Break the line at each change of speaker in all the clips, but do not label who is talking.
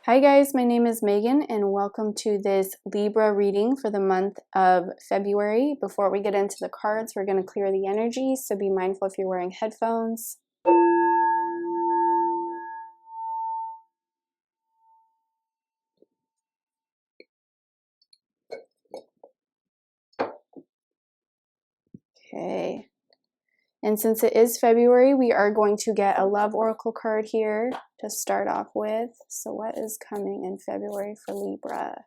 Hi guys, my name is Megan and welcome to this Libra reading for the month of February. Before we get into the cards, we're going to clear the energy, so be mindful if you're wearing headphones. Okay. And since it is February, we are going to get a love oracle card here to start off with. So what is coming in February for Libra?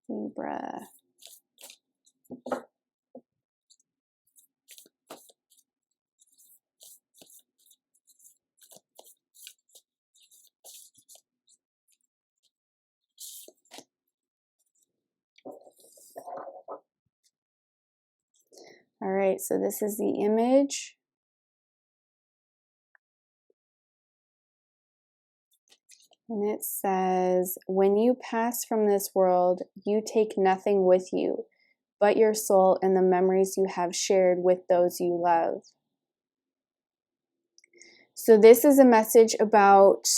Libra. All right, so this is the image. And it says, when you pass from this world, you take nothing with you but your soul and the memories you have shared with those you love. So this is a message about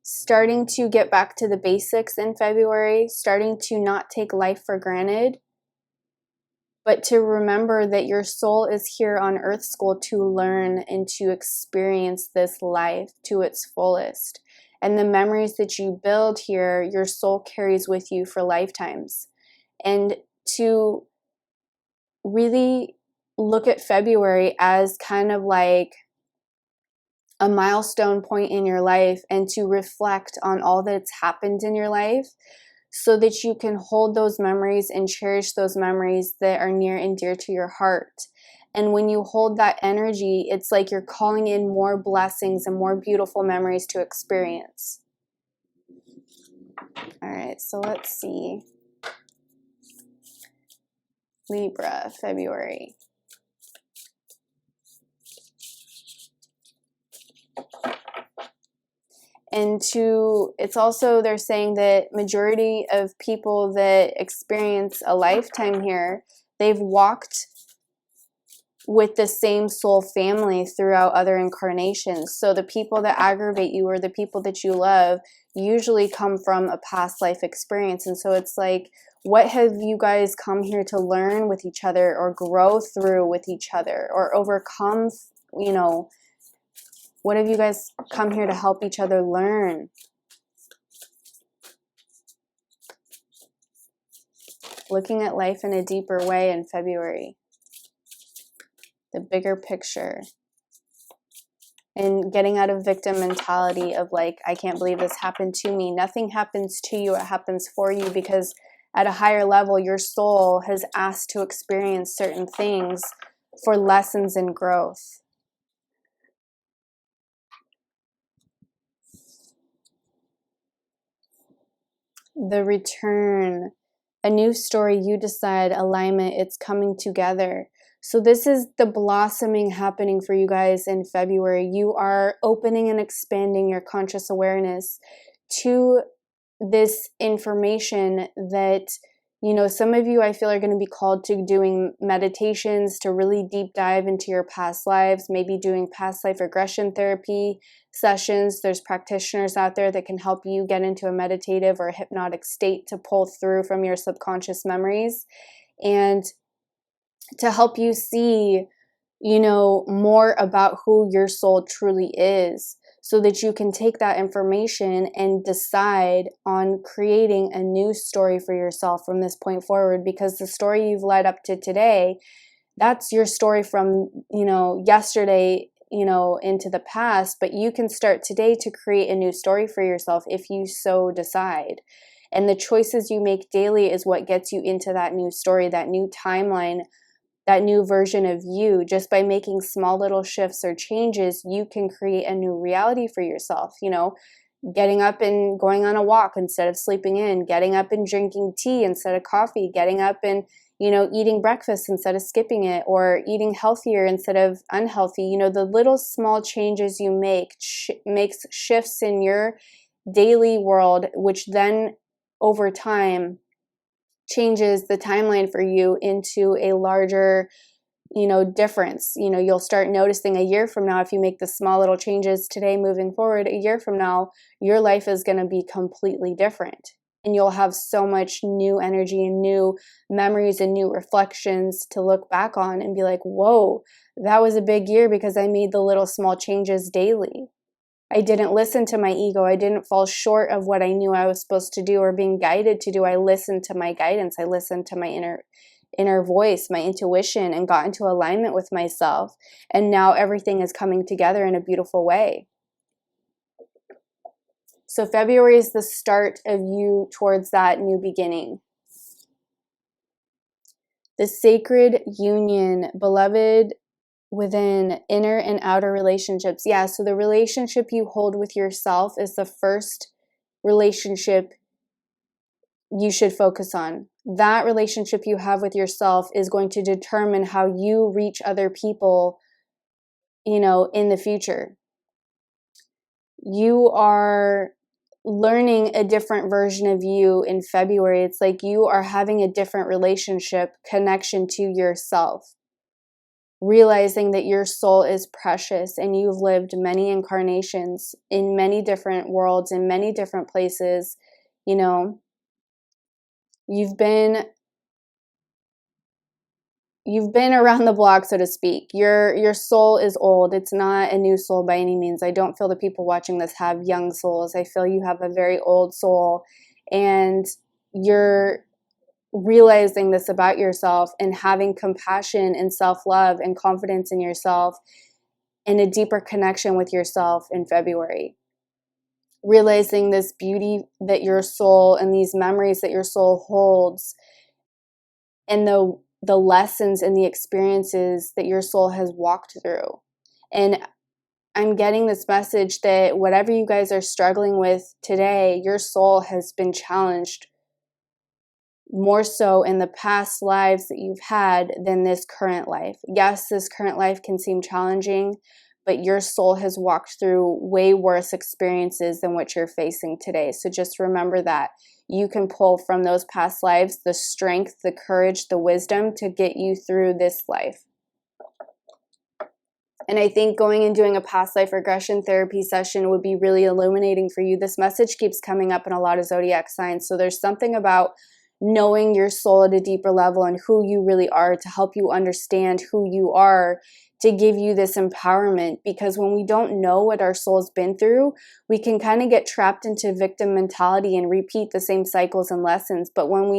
starting to get back to the basics in February, starting to not take life for granted, but to remember that your soul is here on Earth School to learn and to experience this life to its fullest. And the memories that you build here, your soul carries with you for lifetimes. And to really look at February as kind of like a milestone point in your life and to reflect on all that's happened in your life, so that you can hold those memories and cherish those memories that are near and dear to your heart. And when you hold that energy, it's like you're calling in more blessings and more beautiful memories to experience. All right, so let's see. Libra, February. And it's also, they're saying that majority of people that experience a lifetime here, they've walked with the same soul family throughout other incarnations. So the people that aggravate you or the people that you love usually come from a past life experience. And so it's like, what have you guys come here to learn with each other or grow through with each other or overcome, you know, what have you guys come here to help each other learn? Looking at life in a deeper way in February. The bigger picture. And getting out of victim mentality of like, I can't believe this happened to me. Nothing happens to you, it happens for you, because at a higher level, your soul has asked to experience certain things for lessons and growth. The return, a new story, you decide, alignment, it's coming together. So this is the blossoming happening for you guys in February. You are opening and expanding your conscious awareness to this information that, you know, some of you I feel are going to be called to doing meditations to really deep dive into your past lives, maybe doing past life regression therapy sessions. There's practitioners out there that can help you get into a meditative or a hypnotic state to pull through from your subconscious memories and to help you see, you know, more about who your soul truly is, so that you can take that information and decide on creating a new story for yourself from this point forward. Because the story you've led up to today, that's your story from, you know, yesterday, you know, into the past, but you can start today to create a new story for yourself if you so decide. And the choices you make daily is what gets you into that new story, that new timeline, that new version of you. Just by making small little shifts or changes, you can create a new reality for yourself. You know, getting up and going on a walk instead of sleeping in, getting up and drinking tea instead of coffee, getting up and, you know, eating breakfast instead of skipping it, or eating healthier instead of unhealthy. You know, the little small changes you make makes shifts in your daily world, which then over time changes the timeline for you into a larger, you know, difference. You know, you'll start noticing a year from now, if you make the small little changes today moving forward, a year from now, your life is going to be completely different. And you'll have so much new energy and new memories and new reflections to look back on and be like, whoa, that was a big year because I made the little small changes daily. I didn't listen to my ego. I didn't fall short of what I knew I was supposed to do or being guided to do. I listened to my guidance. I listened to my inner voice, my intuition, and got into alignment with myself. And now everything is coming together in a beautiful way. So February is the start of you towards that new beginning. The sacred union, beloved, within inner and outer relationships. Yeah, so the relationship you hold with yourself is the first relationship you should focus on. That relationship you have with yourself is going to determine how you reach other people, you know, in the future. You are learning a different version of you in February. It's like you are having a different relationship, connection to yourself. Realizing that your soul is precious and you've lived many incarnations in many different worlds, in many different places. You know, you've been around the block, so to speak. Your soul is old. It's not a new soul by any means. I don't feel the people watching this have young souls. I feel you have a very old soul, and you're realizing this about yourself and having compassion and self-love and confidence in yourself and a deeper connection with yourself in February. Realizing this beauty that your soul and these memories that your soul holds and the lessons and the experiences that your soul has walked through. And I'm getting this message that whatever you guys are struggling with today, your soul has been challenged more so in the past lives that you've had than this current life. Yes, this current life can seem challenging, but your soul has walked through way worse experiences than what you're facing today. So just remember that. You can pull from those past lives the strength, the courage, the wisdom to get you through this life. And I think going and doing a past life regression therapy session would be really illuminating for you. This message keeps coming up in a lot of Zodiac signs. So there's something about knowing your soul at a deeper level and who you really are to help you understand who you are, to give you this empowerment. Because when we don't know what our soul's been through, we can kind of get trapped into victim mentality and repeat the same cycles and lessons. But when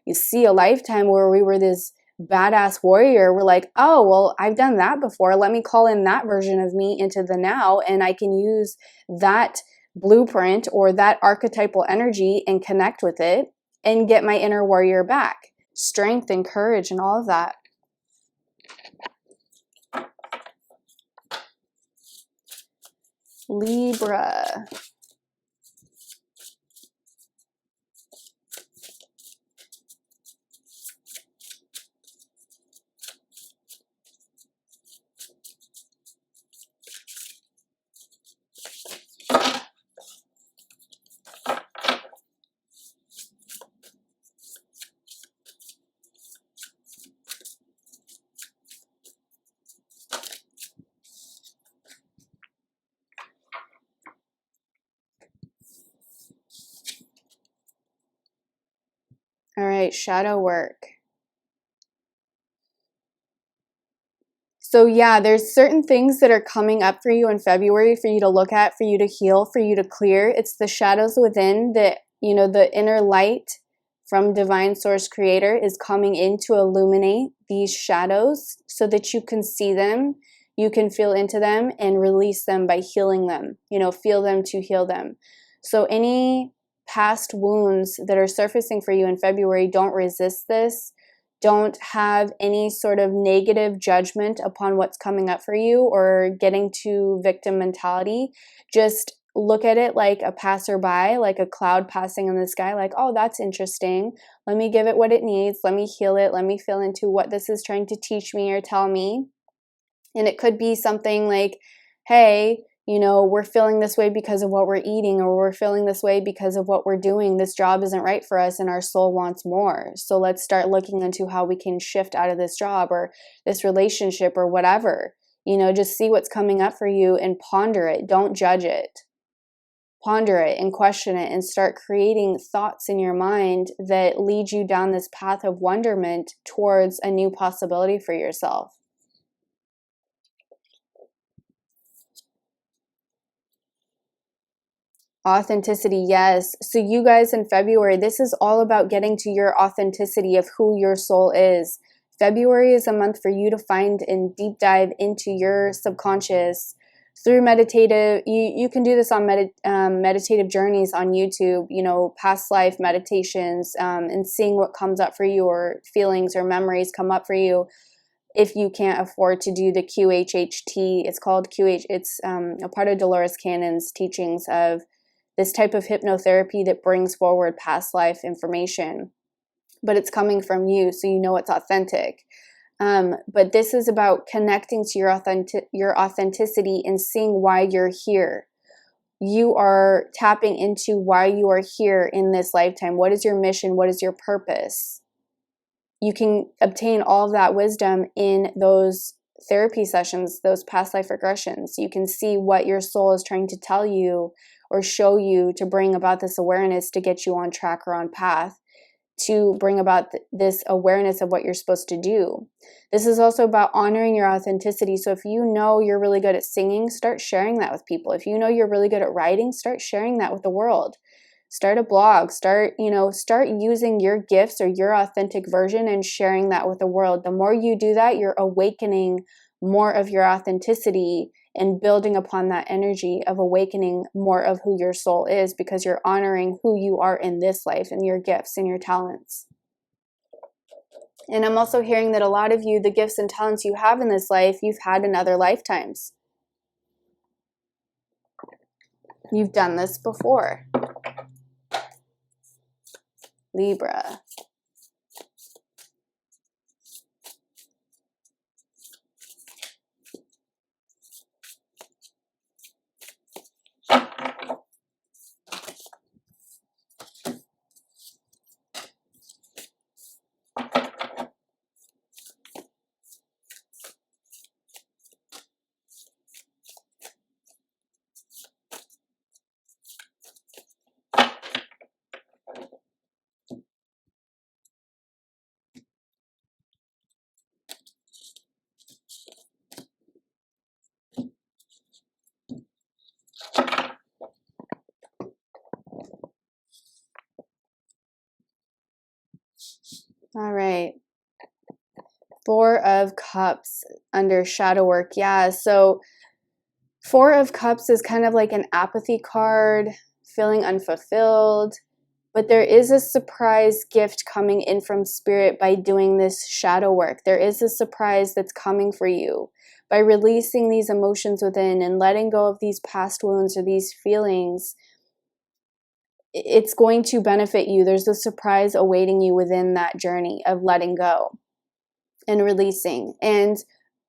you see a lifetime where we were this badass warrior, we're like, oh, well, I've done that before. Let me call in that version of me into the now, and I can use that blueprint or that archetypal energy and connect with it and get my inner warrior back. Strength and courage and all of that. Libra. All right, shadow work. So yeah, there's certain things that are coming up for you in February for you to look at, for you to heal, for you to clear. It's the shadows within that, you know, the inner light from Divine Source Creator is coming in to illuminate these shadows so that you can see them, you can feel into them and release them by healing them, you know, feel them to heal them. So any past wounds that are surfacing for you in February, don't resist this. Don't have any sort of negative judgment upon what's coming up for you or getting to victim mentality. Just look at it like a passerby, like a cloud passing in the sky, like, oh, that's interesting. Let me give it what it needs. Let me heal it. Let me feel into what this is trying to teach me or tell me. And it could be something like, hey, You know, we're feeling this way because of what we're eating, or we're feeling this way because of what we're doing. This job isn't right for us and our soul wants more. So let's start looking into how we can shift out of this job or this relationship or whatever. You know, just see what's coming up for you and ponder it. Don't judge it. Ponder it and question it, and start creating thoughts in your mind that lead you down this path of wonderment towards a new possibility for yourself. Authenticity, yes. So you guys in February, this is all about getting to your authenticity of who your soul is. February is a month for you to find and deep dive into your subconscious through meditative. You can do this on meditative journeys on YouTube, you know, past life meditations, and seeing what comes up for you, or feelings or memories come up for you. If you can't afford to do the QHHT, it's called QH. It's a part of Dolores Cannon's teachings of this type of hypnotherapy that brings forward past life information, but it's coming from you, so you know it's authentic. But this is about connecting to your authenticity and seeing why you're here. You are tapping into why you are here in this lifetime. What is your mission? What is your purpose? You can obtain all of that wisdom in those therapy sessions, those past life regressions. You can see what your soul is trying to tell you or show you to bring about this awareness, to get you on track or on path, to bring about this awareness of what you're supposed to do. This is also about honoring your authenticity. So if you know you're really good at singing, start sharing that with people. If you know you're really good at writing, start sharing that with the world. Start a blog, start using your gifts or your authentic version and sharing that with the world. The more you do that, you're awakening more of your authenticity and building upon that energy of awakening more of who your soul is, because you're honoring who you are in this life and your gifts and your talents. And I'm also hearing that a lot of you, the gifts and talents you have in this life, you've had in other lifetimes. You've done this before. Libra. All right. 4 of Cups under shadow work. Yeah, so 4 of Cups is kind of like an apathy card, feeling unfulfilled. But there is a surprise gift coming in from Spirit by doing this shadow work. There is a surprise that's coming for you. By releasing these emotions within and letting go of these past wounds or these feelings, it's going to benefit you. There's a surprise awaiting you within that journey of letting go and releasing. And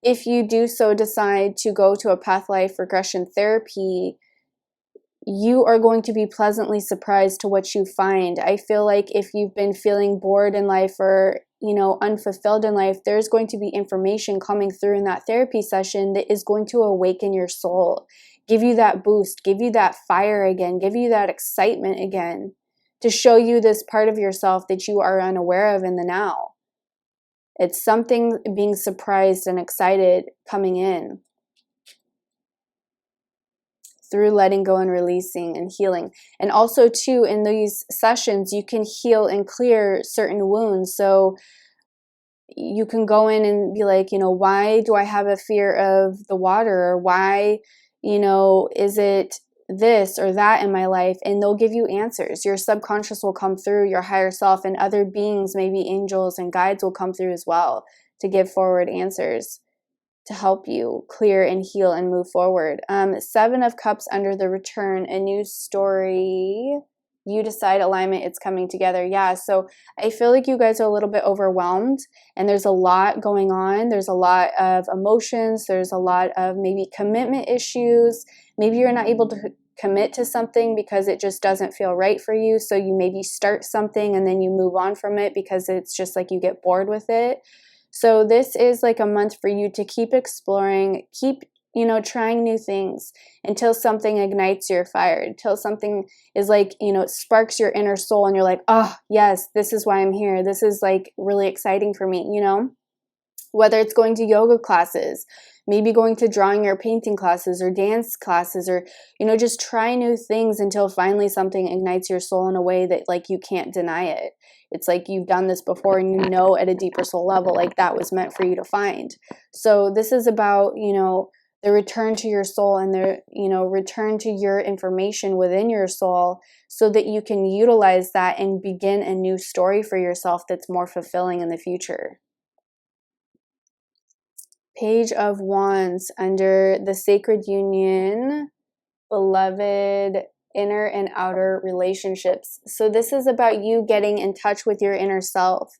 if you do so decide to go to a past life regression therapy, you are going to be pleasantly surprised to what you find. I feel like if you've been feeling bored in life or, unfulfilled in life, there's going to be information coming through in that therapy session that is going to awaken your soul, give you that boost, give you that fire again, give you that excitement again, to show you this part of yourself that you are unaware of in the now. It's something being surprised and excited coming in through letting go and releasing and healing. And also too, in these sessions, you can heal and clear certain wounds. So you can go in and be like, why do I have a fear of the water? Or why, is it this or that in my life? And they'll give you answers. Your subconscious will come through, your higher self, and other beings, maybe angels and guides, will come through as well to give forward answers to help you clear and heal and move forward. 7 of Cups under the Return, a new story. you decide alignment, it's coming together. Yeah, so I feel like you guys are a little bit overwhelmed and there's a lot going on. There's a lot of emotions. There's a lot of maybe commitment issues. Maybe you're not able to commit to something because it just doesn't feel right for you. So you maybe start something and then you move on from it because it's just like you get bored with it. So this is like a month for you to keep exploring, keep trying new things until something ignites your fire, until something is like, it sparks your inner soul and you're like, oh, yes, this is why I'm here. This is like really exciting for me, whether it's going to yoga classes, maybe going to drawing or painting classes or dance classes, or, just try new things until finally something ignites your soul in a way that like you can't deny it. It's like you've done this before and at a deeper soul level, like that was meant for you to find. So this is about, the return to your soul and the, return to your information within your soul so that you can utilize that and begin a new story for yourself that's more fulfilling in the future. Page of Wands under the Sacred Union, beloved, inner and outer relationships. So this is about you getting in touch with your inner self.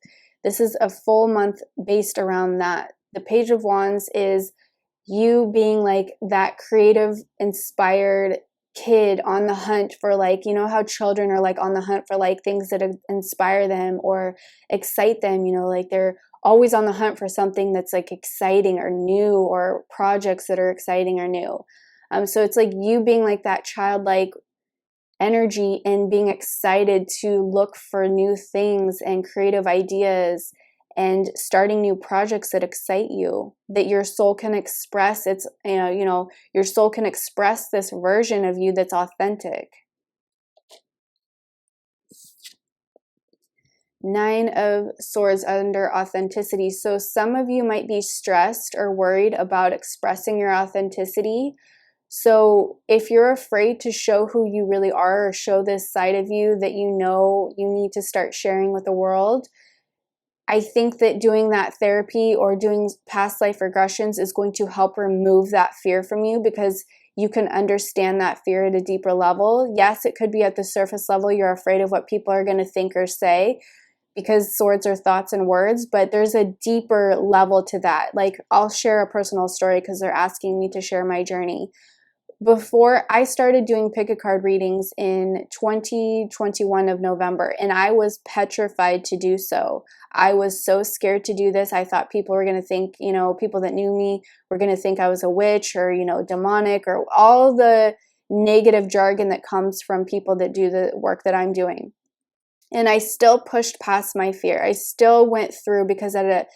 This is a full month based around that. The Page of Wands is you being like that creative, inspired kid on the hunt for like, how children are like on the hunt for like things that inspire them or excite them, like they're always on the hunt for something that's like exciting or new, or projects that are exciting or new. So it's like you being like that childlike energy and being excited to look for new things and creative ideas and starting new projects that excite you, that your soul can express. It's, your soul can express this version of you that's authentic. 9 of Swords under authenticity. So some of you might be stressed or worried about expressing your authenticity. So if you're afraid to show who you really are or show this side of you that you need to start sharing with the world, I think that doing that therapy or doing past life regressions is going to help remove that fear from you, because you can understand that fear at a deeper level. Yes, it could be at the surface level. You're afraid of what people are going to think or say, because swords are thoughts and words, but there's a deeper level to that. Like, I'll share a personal story because they're asking me to share my journey. Before I started doing pick a card readings in 2021 of November, and I was petrified to do so. I was so scared to do this. I thought people were going to think, people that knew me were going to think I was a witch or, demonic, or all the negative jargon that comes from people that do the work that I'm doing. And I still pushed past my fear. I still went through, because at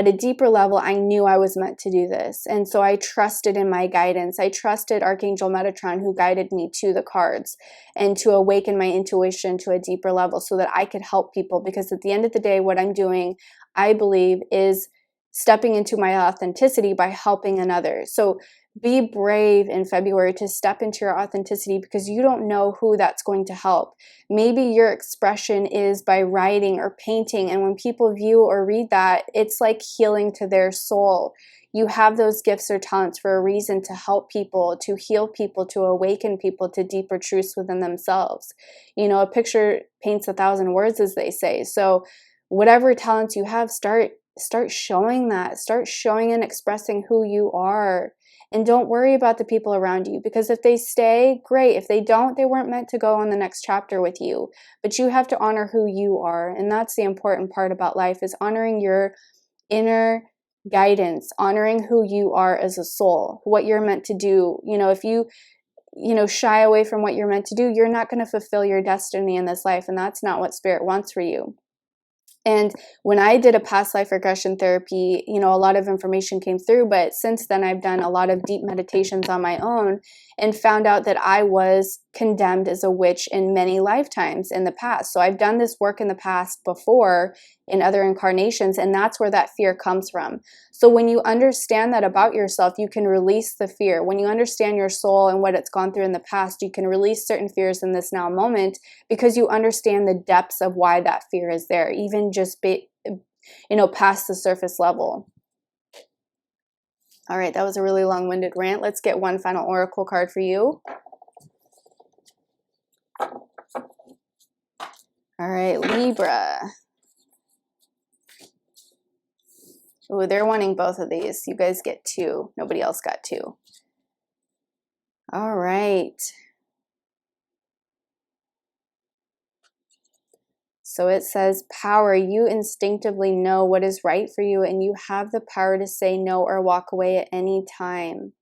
a deeper level, I knew I was meant to do this. And so I trusted in my guidance. I trusted Archangel Metatron, who guided me to the cards and to awaken my intuition to a deeper level so that I could help people. Because at the end of the day, what I'm doing, I believe, is stepping into my authenticity by helping another. So be brave in February to step into your authenticity, because you don't know who that's going to help. Maybe your expression is by writing or painting, and when people view or read that, it's like healing to their soul. You have those gifts or talents for a reason, to help people, to heal people, to awaken people to deeper truths within themselves. A picture paints 1,000 words, as they say. So whatever talents you have, start showing that. Start showing and expressing who you are. And don't worry about the people around you, because if they stay, great. If they don't, they weren't meant to go on the next chapter with you. But you have to honor who you are. And that's the important part about life, is honoring your inner guidance, honoring who you are as a soul, what you're meant to do. If you shy away from what you're meant to do, you're not going to fulfill your destiny in this life. And that's not what Spirit wants for you. And when I did a past life regression therapy, a lot of information came through, but since then I've done a lot of deep meditations on my own and found out that I was condemned as a witch in many lifetimes in the past. So I've done this work in the past before in other incarnations, and that's where that fear comes from. So when you understand that about yourself, you can release the fear. When you understand your soul and what it's gone through in the past, you can release certain fears in this now moment, because you understand the depths of why that fear is there, even just past the surface level. All right, that was a really long-winded rant. Let's get one final oracle card for you. All right, Libra. Oh, they're wanting both of these. You guys get 2. Nobody else got 2. All right. So it says power. You instinctively know what is right for you, and you have the power to say no or walk away at any time.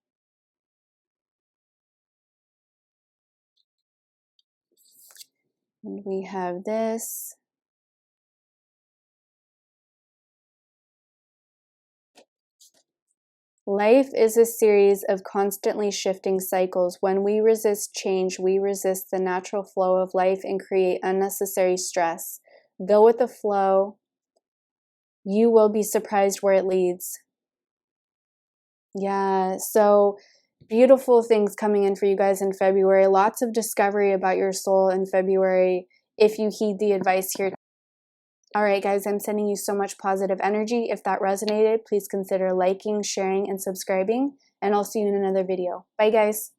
And we have this. Life is a series of constantly shifting cycles. When we resist change, we resist the natural flow of life and create unnecessary stress. Go with the flow. You will be surprised where it leads. Yeah, so beautiful things coming in for you guys in February. Lots of discovery about your soul in February if you heed the advice here. All right, guys, I'm sending you so much positive energy. If that resonated, please consider liking, sharing, and subscribing, and I'll see you in another video. Bye, guys.